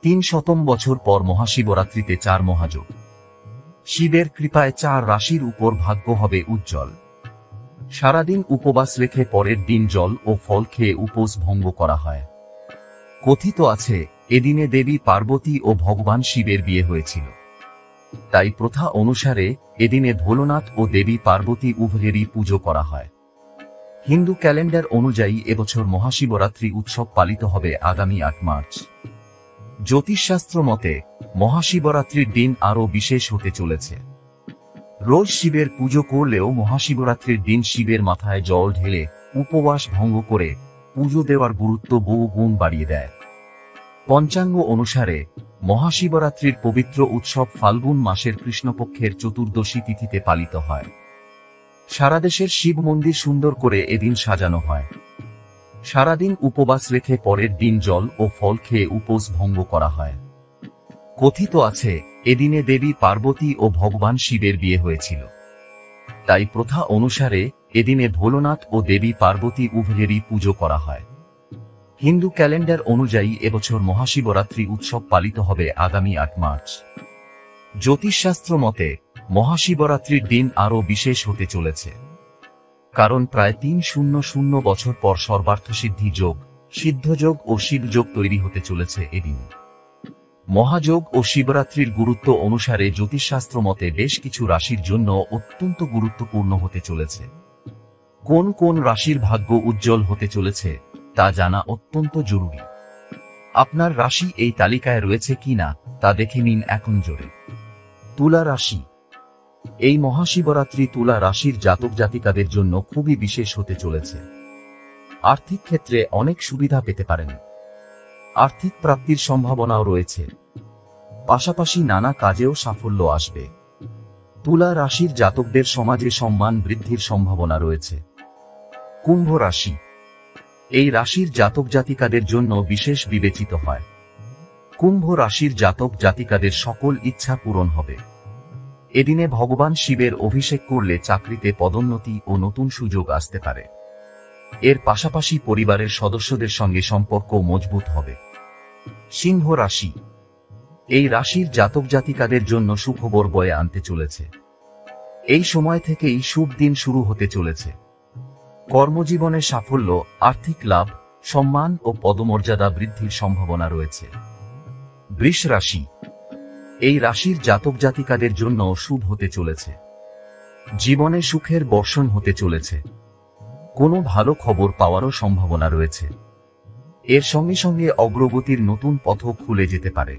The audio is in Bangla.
300তম বছর পর মহাশিবরাত্রিতে 4 মহাযোগ। শিবের কৃপায় 4 রাশির উপর ভাগ্য হবে উজ্জ্বল। সারাদিন উপবাস রেখে পরের দিন জল ও ফল খেয়ে উপোস ভঙ্গ করা হয়। কথিত আছে, এদিনে দেবী পার্বতী ও ভগবান শিবের বিয়ে হয়েছিল। তাই প্রথা অনুসারে এদিনে ভোলানাথ ও দেবী পার্বতী উভয়েরই পুজো করা হয়। হিন্দু ক্যালেন্ডার অনুযায়ী এবছর মহাশিবরাত্রি উৎসব পালিত হবে আগামী 8 মার্চ। জ্যোতিষশাস্ত্র মতে মহাশিবরাত্রির দিন আরও বিশেষ হতে চলেছে। রোজ শিবের পুজো করলেও মহাশিবরাত্রির দিন শিবের মাথায় জল ঢেলে উপবাস ভঙ্গ করে পুজো দেওয়ার গুরুত্ব বহু গুণ বাড়িয়ে দেয়। পঞ্চাঙ্গ অনুসারে মহাশিবরাত্রির পবিত্র উৎসব ফাল্গুন মাসের কৃষ্ণপক্ষের চতুর্দশী তিথিতে পালিত হয়। সারা দেশের শিব মন্দির সুন্দর করে এদিন সাজানো হয়। সারাদিন উপবাস রেখে পরের দিন জল ও ফল খেয়ে উপোস ভঙ্গ করা হয়। কথিত আছে, এদিনে দেবী পার্বতী ও ভগবান শিবের বিয়ে হয়েছিল। তাই প্রথা অনুসারে এদিনে ভোলানাথ ও দেবী পার্বতী উভয়েরই পুজো করা হয়। হিন্দু ক্যালেন্ডার অনুযায়ী এবছর মহাশিবরাত্রি উৎসব পালিত হবে আগামী 8 মার্চ। জ্যোতিষশাস্ত্র মতে মহাশিবরাত্রির দিন আরও বিশেষ হতে চলেছে, কারণ প্রায় 300 বছর পর সর্বার্থসিদ্ধি যোগ, সিদ্ধযোগ ও শিবযোগ তৈরি হতে চলেছে এদিন। মহাযোগ ও শিবরাত্রির গুরুত্ব অনুসারে জ্যোতিষশাস্ত্র মতে বেশ কিছু রাশির জন্য অত্যন্ত গুরুত্বপূর্ণ হতে চলেছে। কোন কোন রাশির ভাগ্য উজ্জ্বল হতে চলেছে তা জানা অত্যন্ত জরুরি। আপনার রাশি এই তালিকায় রয়েছে কিনা তা দেখে নিন এখন জোরে। তুলা রাশি। এই মহাশিবরাত্রি তুলা রাশির জাতক জাতিকাদের জন্য খুবই বিশেষ হতে চলেছে। আর্থিক ক্ষেত্রে অনেক সুবিধা পেতে পারেন। আর্থিক প্রাপ্তির সম্ভাবনাও রয়েছে। পাশাপাশি নানা কাজেও সাফল্য আসবে। তুলা রাশির জাতকদের সমাজে সম্মান বৃদ্ধির সম্ভাবনা রয়েছে। কুম্ভ রাশি। এই রাশির জাতক জাতিকাদের জন্য বিশেষ বিবেচিত হয়। কুম্ভ রাশির জাতক জাতিকাদের সকল ইচ্ছা পূরণ হবে। এদিনে ভগবান শিবের অভিষেক করলে চাকরিতে পদোন্নতি ও নতুন সুযোগ আসতে পারে। এর পাশাপাশি পরিবারের সদস্যদের সঙ্গে সম্পর্ক মজবুত হবে। সিংহ রাশি। এই রাশির জাতক জাতিকাদের জন্য সুখবর বয়ে আনতে চলেছে। এই সময় থেকেই শুভ দিন শুরু হতে চলেছে। কর্মজীবনে সাফল্য, আর্থিক লাভ, সম্মান ও পদমর্যাদা বৃদ্ধির সম্ভাবনা রয়েছে। বৃষ রাশি। এই রাশির জাতক জাতিকাদের জন্য শুভ হতে চলেছে। জীবনে সুখের বর্ষণ হতে চলেছে। কোনো ভালো খবর পাওয়ারও সম্ভাবনা রয়েছে। এর সঙ্গে সঙ্গে অগ্রগতির নতুন পথও খুলে যেতে পারে।